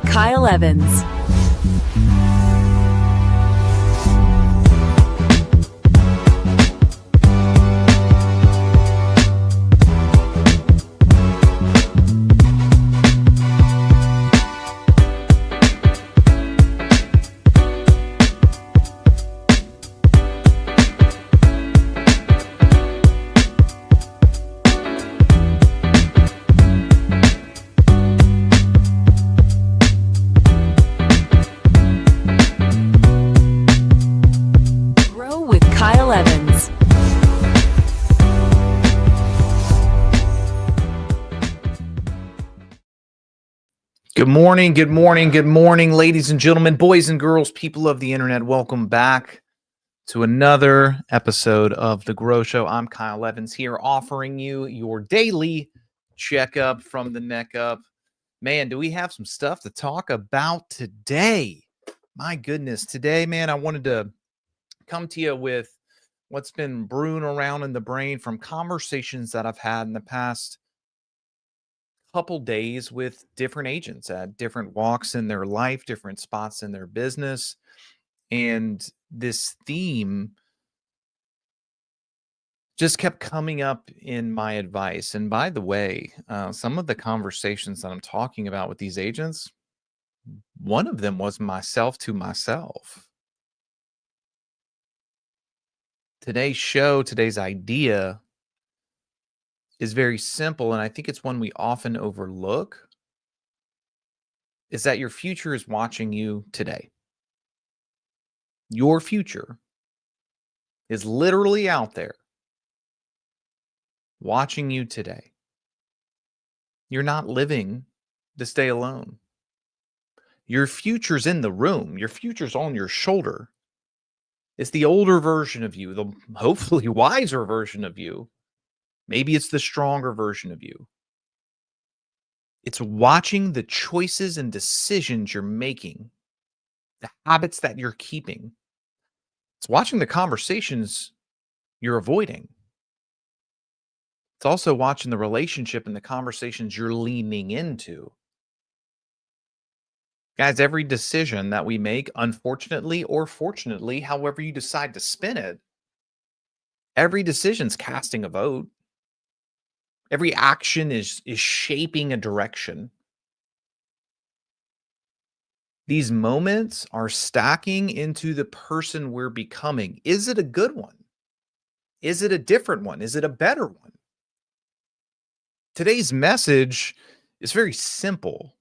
Kyle Evans. Grow with Kyle Evans. Good morning, ladies and gentlemen, boys and girls, people of the internet. Welcome back to another episode of The G.R.O.W Show. I'm Kyle Evans here offering you your daily checkup from the neck up. Man, do we have some stuff to talk about today? My goodness, today, man, I wanted to come to you with what's been brewing around in the brain from conversations that I've had in the past couple days with different agents at different walks in their life, different spots in their business. And this theme just kept coming up in my advice. And by the way, some of the conversations that I'm talking about with these agents, one of them was myself to myself. Today's show, today's idea is very simple, and I think it's one we often overlook, is that your future is watching you today. Your future is literally out there watching you today. You're not living to stay alone. Your future's in the room. Your future's on your shoulder. It's the older version of you, the hopefully wiser version of you. Maybe it's the stronger version of you. It's watching the choices and decisions you're making, the habits that you're keeping. It's watching the conversations you're avoiding. It's also watching the relationship and the conversations you're leaning into. Guys, every decision that we make, unfortunately or fortunately, however you decide to spin it, every decision's casting a vote. Every action is shaping a direction. These moments are stacking into the person we're becoming. Is it a good one? Is it a different one? Is it a better one? Today's message is very simple,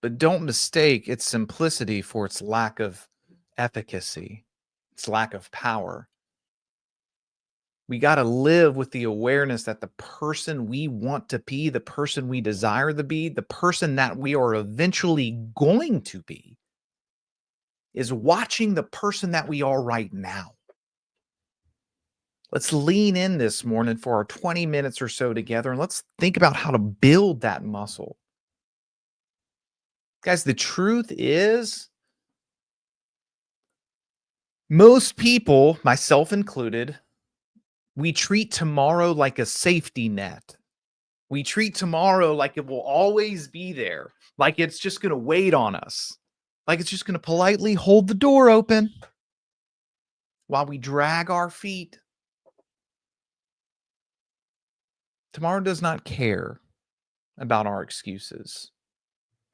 but don't mistake its simplicity for its lack of efficacy, its lack of power. We got to live with the awareness that the person we want to be, the person we desire to be, the person that we are eventually going to be, is watching the person that we are right now. Let's lean in this morning for our 20 minutes or so together, and let's think about how to build that muscle. Guys, the truth is, most people, myself included, we treat tomorrow like a safety net. We treat tomorrow like it will always be there, like it's just going to wait on us, like it's just going to politely hold the door open while we drag our feet. Tomorrow does not care about our excuses.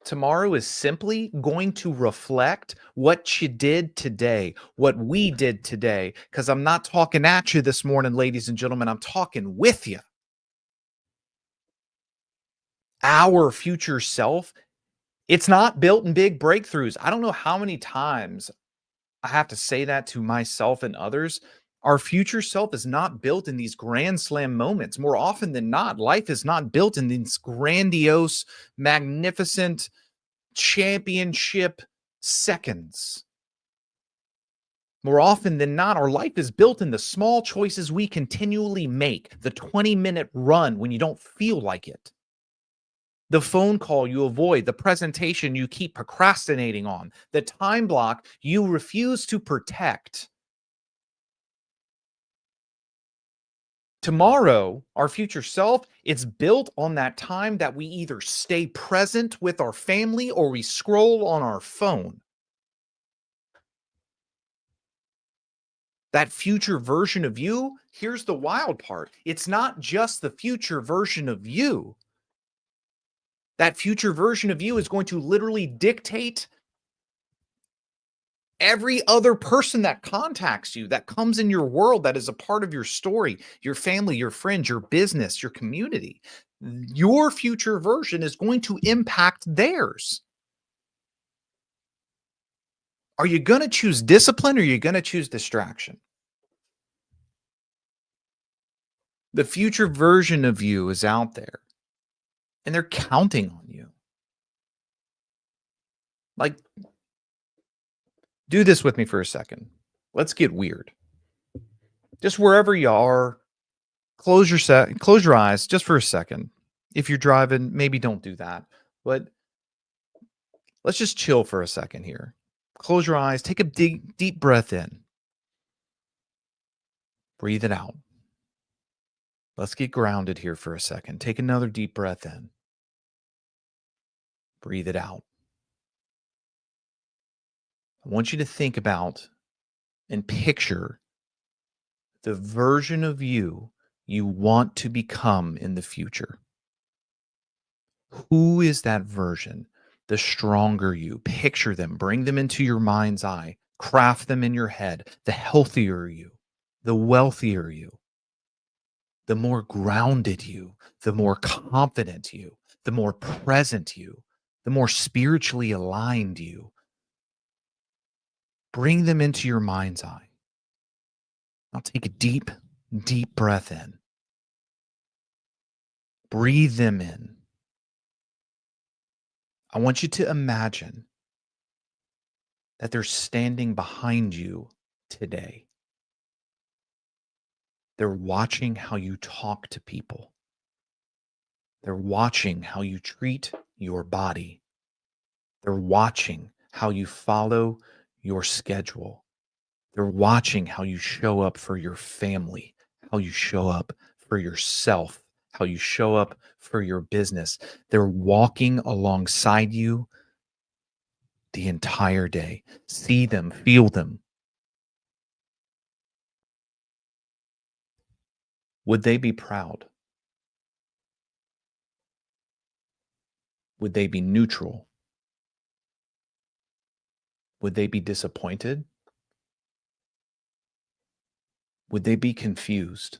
Tomorrow is simply going to reflect what you did today, what we did today, because I'm not talking at you this morning, ladies and gentlemen. I'm talking with you. Our future self, it's not built in big breakthroughs. I don't know how many times I have to say that to myself and others. Our future self is not built in these grand slam moments. More often than not, life is not built in these grandiose, magnificent championship seconds. More often than not, our life is built in the small choices we continually make, the 20-minute run when you don't feel like it, the phone call you avoid, the presentation you keep procrastinating on, the time block you refuse to protect. Tomorrow, our future self, it's built on that time that we either stay present with our family or we scroll on our phone. That future version of you, here's the wild part. It's not just the future version of you. That future version of you is going to literally dictate every other person that contacts you, that comes in your world, that is a part of your story, your family, your friends, your business, your community. Your future version is going to impact theirs. Are you going to choose discipline or are you going to choose distraction? The future version of you is out there and they're counting on you. Like, do this with me for a second. Let's get weird. Just wherever you are, close your eyes just for a second. If you're driving, maybe don't do that. But let's just chill for a second here. Close your eyes, take a deep breath in. Breathe it out. Let's get grounded here for a second. Take another deep breath in. Breathe it out. I want you to think about and picture the version of you want to become in the future. Who is that version? The stronger you. Picture them, bring them into your mind's eye, craft them in your head. The healthier you, the wealthier you, the more grounded you, the more confident you, the more present you, the more spiritually aligned you. Bring them into your mind's eye. Now take a deep, deep breath in. Breathe them in. I want you to imagine that they're standing behind you today. They're watching how you talk to people. They're watching how you treat your body. They're watching how you follow your schedule. They're watching how you show up for your family, how you show up for yourself, how you show up for your business. They're walking alongside you the entire day. See them, feel them. Would they be proud? Would they be neutral? Would they be disappointed? Would they be confused?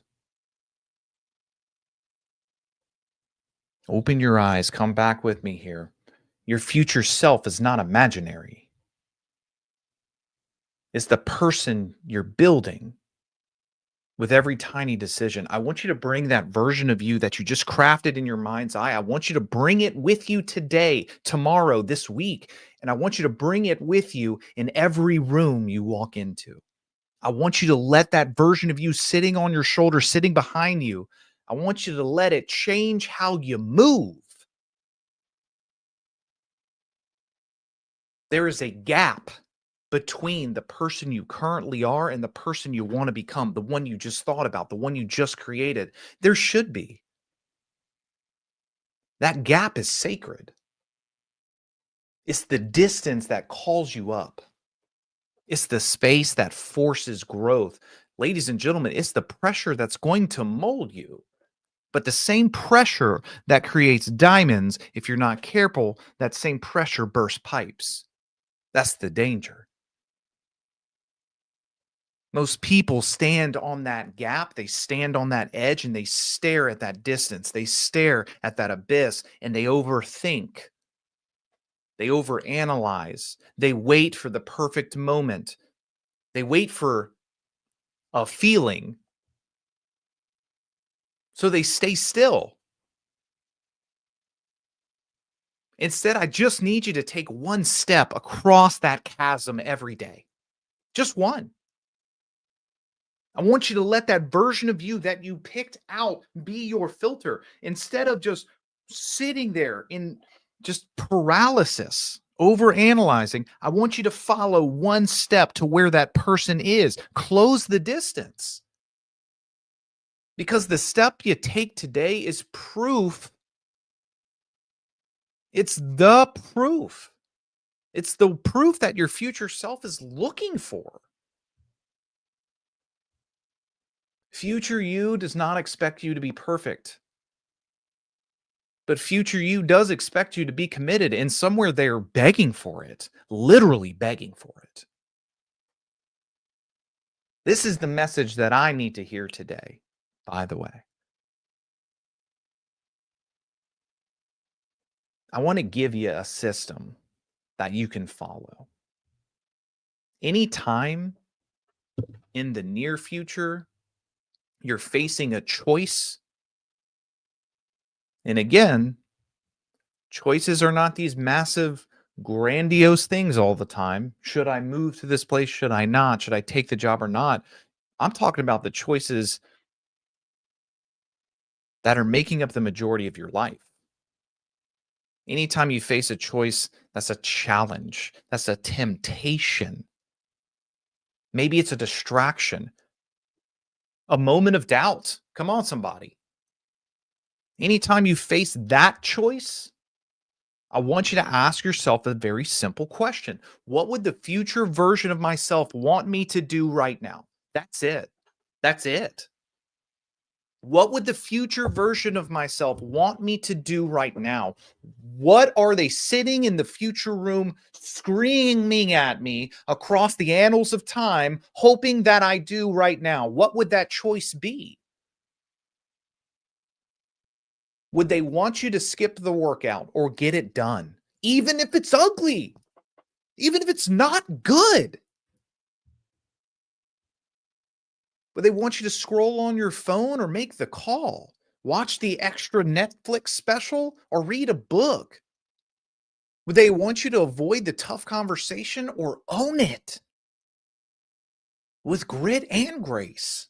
Open your eyes. Come back with me here. Your future self is not imaginary. It's the person you're building with every tiny decision. I want you to bring that version of you that you just crafted in your mind's eye. I want you to bring it with you today, tomorrow, this week. And I want you to bring it with you in every room you walk into. I want you to let that version of you sitting on your shoulder, sitting behind you, I want you to let it change how you move. There is a gap between the person you currently are and the person you want to become, the one you just thought about, the one you just created. There should be. That gap is sacred. It's the distance that calls you up. It's the space that forces growth. Ladies and gentlemen, it's the pressure that's going to mold you. But the same pressure that creates diamonds, if you're not careful, that same pressure bursts pipes. That's the danger. Most people stand on that gap, they stand on that edge, and they stare at that distance. They stare at that abyss, and they overthink. They overanalyze. They wait for the perfect moment. They wait for a feeling. So they stay still. Instead, I just need you to take one step across that chasm every day. Just one. I want you to let that version of you that you picked out be your filter instead of just sitting there in just paralysis, over analyzing. I want you to follow one step to where that person is. Close the distance. Because the step you take today is proof. It's the proof. It's the proof that your future self is looking for. Future you does not expect you to be perfect, but future you does expect you to be committed, and somewhere they're begging for it, literally begging for it. This is the message that I need to hear today, by the way. I want to give you a system that you can follow. Anytime in the near future you're facing a choice, and again, choices are not these massive, grandiose things all the time. Should I move to this place? Should I not? Should I take the job or not? I'm talking about the choices that are making up the majority of your life. Anytime you face a choice that's a challenge, that's a temptation, maybe it's a distraction, a moment of doubt. Come on, somebody. Anytime you face that choice, I want you to ask yourself a very simple question. What would the future version of myself want me to do right now? That's it. That's it. What would the future version of myself want me to do right now? What are they sitting in the future room screaming at me across the annals of time, hoping that I do right now? What would that choice be? Would they want you to skip the workout or get it done? Even if it's ugly, even if it's not good. Would they want you to scroll on your phone or make the call? Watch the extra Netflix special or read a book? Would they want you to avoid the tough conversation or own it with grit and grace?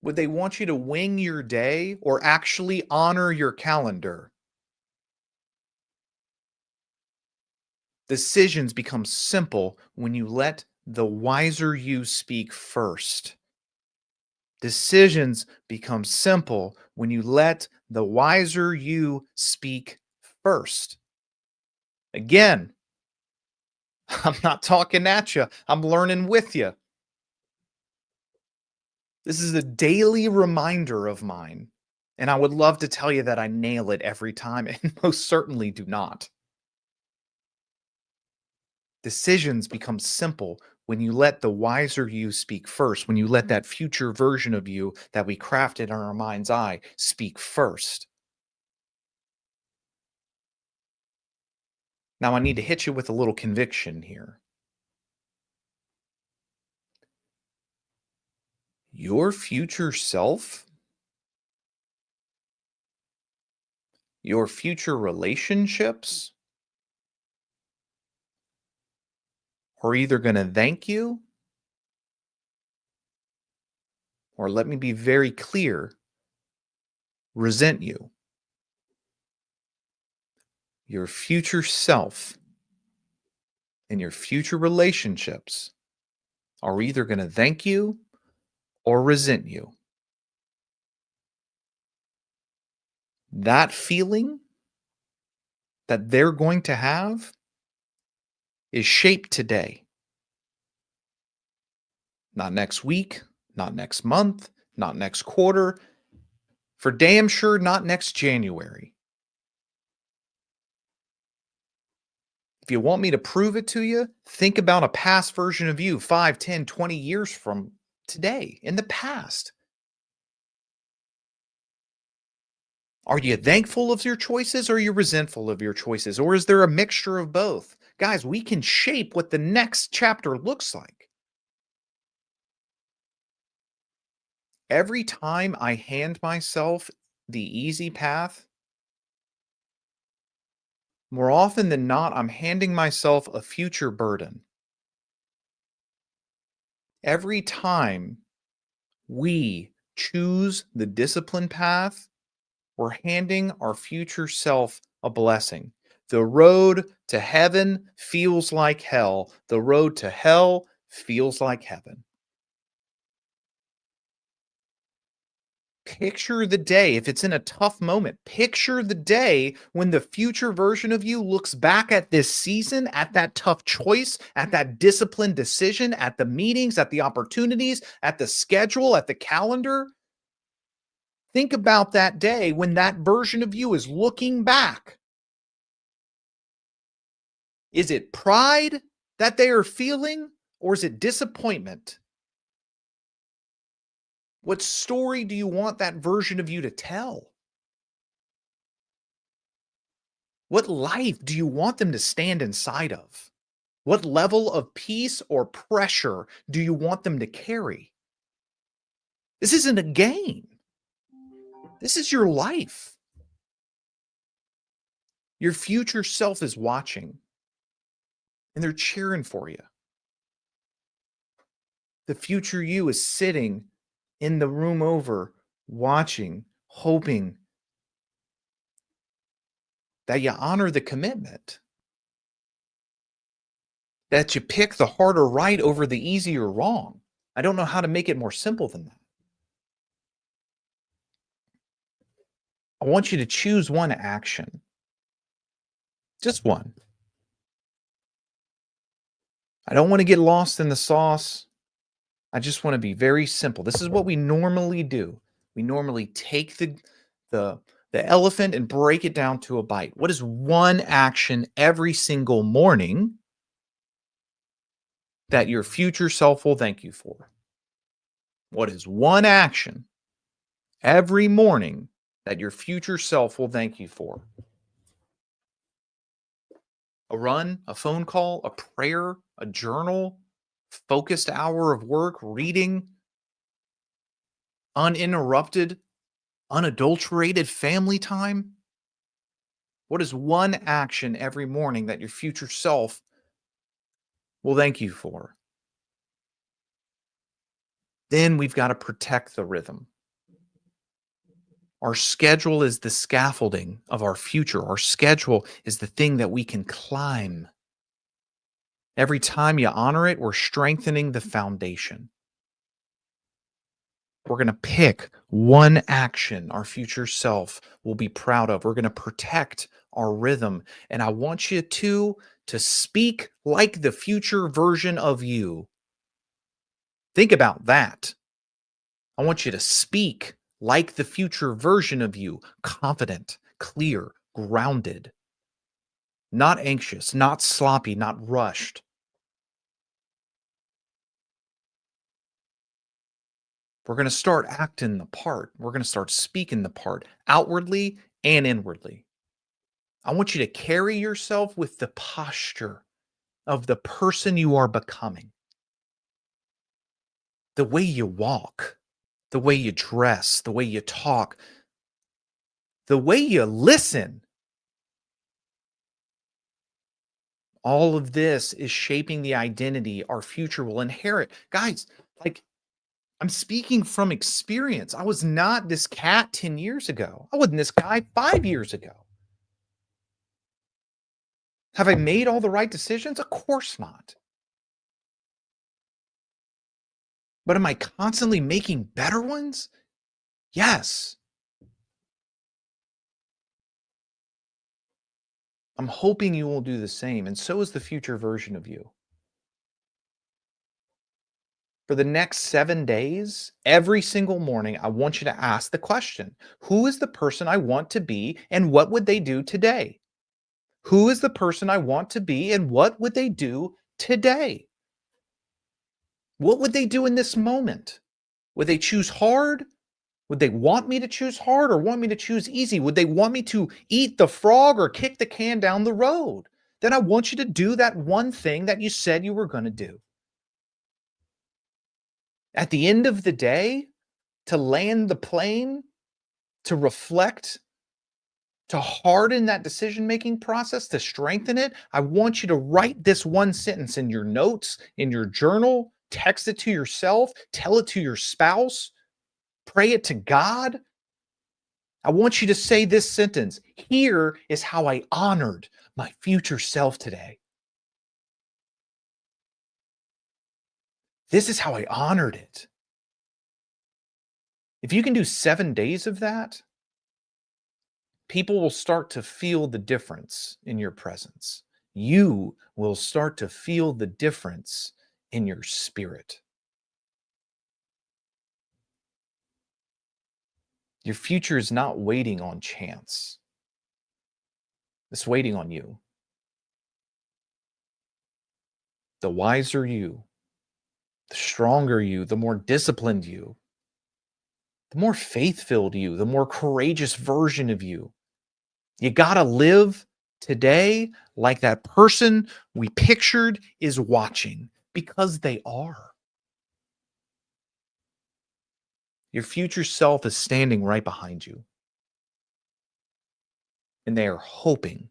Would they want you to wing your day or actually honor your calendar? Decisions become simple when you let the wiser you speak first. Decisions become simple when you let the wiser you speak first. Again, I'm not talking at you, I'm learning with you. This is a daily reminder of mine, and I would love to tell you that I nail it every time, and most certainly do not. Decisions become simple when you let the wiser you speak first, when you let that future version of you that we crafted in our mind's eye speak first. Now, I need to hit you with a little conviction here. Your future self, your future relationships are either going to thank you, or let me be very clear, resent you. Your future self and your future relationships are either going to thank you or resent you. That feeling that they're going to have is shaped today, not next week, not next month, not next quarter, for damn sure not next January. If you want me to prove it to you, think about a past version of you 5, 10, 20 years from today in the past. Are you thankful of your choices or are you resentful of your choices? Or is there a mixture of both? Guys, we can shape what the next chapter looks like. Every time I hand myself the easy path, more often than not, I'm handing myself a future burden. Every time we choose the discipline path, we're handing our future self a blessing. The road to heaven feels like hell. The road to hell feels like heaven. Picture the day, if it's in a tough moment, picture the day when the future version of you looks back at this season, at that tough choice, at that disciplined decision, at the meetings, at the opportunities, at the schedule, at the calendar. Think about that day when that version of you is looking back. Is it pride that they are feeling, or is it disappointment? What story do you want that version of you to tell? What life do you want them to stand inside of? What level of peace or pressure do you want them to carry? This isn't a game. This is your life. Your future self is watching and they're cheering for you. The future you is sitting in the room over, watching, hoping that you honor the commitment, that you pick the harder right over the easier wrong. I don't know how to make it more simple than that. I want you to choose one action, just one. I don't want to get lost in the sauce. I just want to be very simple. This is what we normally do. We normally take the the elephant and break it down to a bite. What is one action every single morning that your future self will thank you for? What is one action every morning that your future self will thank you for? A run, a phone call, a prayer, a journal, focused hour of work, reading, uninterrupted, unadulterated family time? What is one action every morning that your future self will thank you for? Then we've got to protect the rhythm. Our schedule is the scaffolding of our future. Our schedule is the thing that we can climb. Every time you honor it, we're strengthening the foundation. We're going to pick one action our future self will be proud of. We're going to protect our rhythm. And I want you to speak like the future version of you. Think about that. I want you to speak like the future version of you, confident, clear, grounded, not anxious, not sloppy, not rushed. We're going to start acting the part. We're going to start speaking the part outwardly and inwardly. I want you to carry yourself with the posture of the person you are becoming. The way you walk, the way you dress, the way you talk, the way you listen. All of this is shaping the identity our future will inherit. Guys, like I'm speaking from experience. I was not this cat 10 years ago. I wasn't this guy 5 years ago. Have I made all the right decisions? Of course not. But am I constantly making better ones? Yes. I'm hoping you will do the same, and so is the future version of you. For the next 7 days, every single morning, I want you to ask the question, who is the person I want to be and what would they do today? Who is the person I want to be and what would they do today? What would they do in this moment? Would they choose hard? Would they want me to choose hard or want me to choose easy? Would they want me to eat the frog or kick the can down the road? Then I want you to do that one thing that you said you were going to do. At the end of the day, to land the plane, to reflect, to harden that decision making process, to strengthen it, I want you to write this one sentence in your notes, in your journal, text it to yourself, tell it to your spouse, pray it to God. I want you to say this sentence. Here is how I honored my future self today. This is how I honored it. If you can do 7 days of that, people will start to feel the difference in your presence. You will start to feel the difference in your spirit. Your future is not waiting on chance. It's waiting on you. The wiser you, the stronger you, the more disciplined you, the more faith-filled you, the more courageous version of you. You got to live today like that person we pictured is watching, because they are. Your future self is standing right behind you. And they are hoping,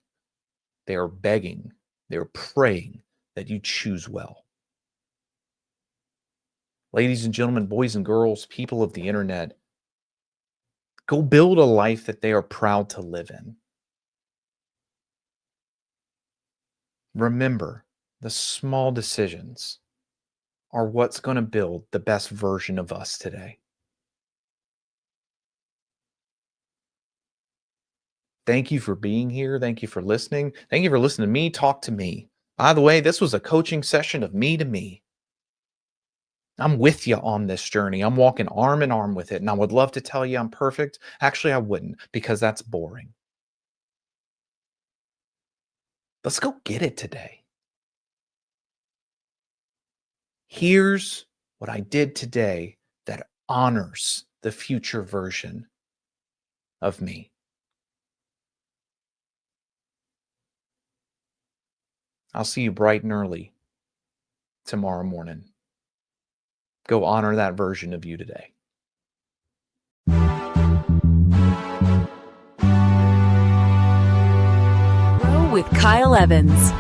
they are begging, they are praying that you choose well. Ladies and gentlemen, boys and girls, people of the internet, go build a life that they are proud to live in. Remember, the small decisions are what's going to build the best version of us today. Thank you for being here. Thank you for listening. Thank you for listening to me talk to me. By the way, this was a coaching session of me to me. I'm with you on this journey. I'm walking arm in arm with it. And I would love to tell you I'm perfect. Actually, I wouldn't, because that's boring. Let's go get it today. Here's what I did today that honors the future version of me. I'll see you bright and early tomorrow morning. Go honor that version of you today. Grow with Kyle Evans.